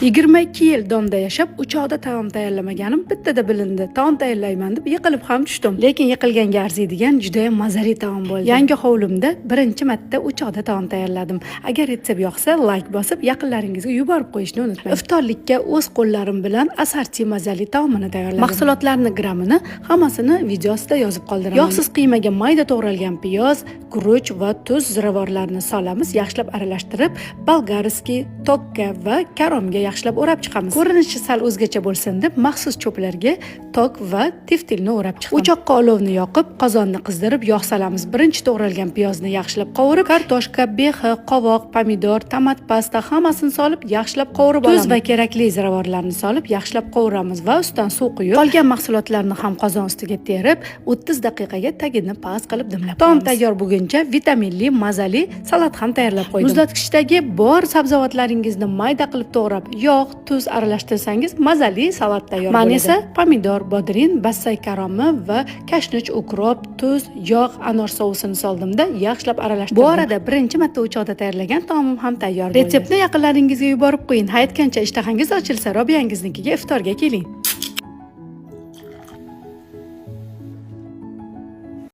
22 yil domda yashab, uchoqda taom tayyorlamaganim bittada bilindi. Taom tayyorlayman deb yiqilib ham tushdim. Lekin yiqilganga arziydigan juda ham mazali taom bo'ldi. Yangi hovlimda birinchi marta uchoqda taom tayyorladim. Agar retsept yoqsa, like bosib, yaqinlaringizga yuborib qo'yishni unutmang. Iftorlikka o'z qo'llarim bilan asarchi mazali taomini tayyorladim. Mahsulotlarning grammini hammasini video ostida yozib qoldiraman. Yog'siz qiymaga mayda to'g'ralgan piyoz, guruch va tuz ziravorlarni solamiz, yaxshilab aralashtirib, bolgarskiy, tokka va karomga yaxshilab o'rab chiqamiz. Ko'rinishi sal o'zgacha bo'lsin deb maxsus cho'plarga tok va tiftilni o'rab chiqdim. O'choqqa olovni yoqib, qozonni qizdirib, yog' solamiz. Birinchi to'g'ralgan piyozni yaxshilab qovurib, kartoshka, behi, qovoq, pomidor, tomat pasta hammasini solib, yaxshilab qovurib olamiz. Tuz va kerakli ziravorlarni solib, yaxshilab qovuramiz va ustidan suv quyib, qolgan mahsulotlarni ham qozon ustiga terib, 30 daqiqaga tagini past qilib dimlab qo'yamiz. Taom tayyor bo'lguncha vitaminli, mazali salat ham tayyorlab qo'ydim. Muzlatgichdagi bor sabzavotlaringizni mayda qilib to'g'rab, yog', tuz aralashtirsangiz mazali salat tayyor bo'ladi. Men esa pomidor, bodrin, bassay karomi va kashnich, ukrop, tuz, yog', anor sousini soldimda yaxshilab aralashtirdim. Bu arada birinchi marta o'choqda tayyorlagan taomim ham tayyor bo'ldi. Retseptni yaqinlaringizga yuborib qo'ying. Hayitgancha ishtahangiz ochilsa, Robiyangiznikiga iftorga keling.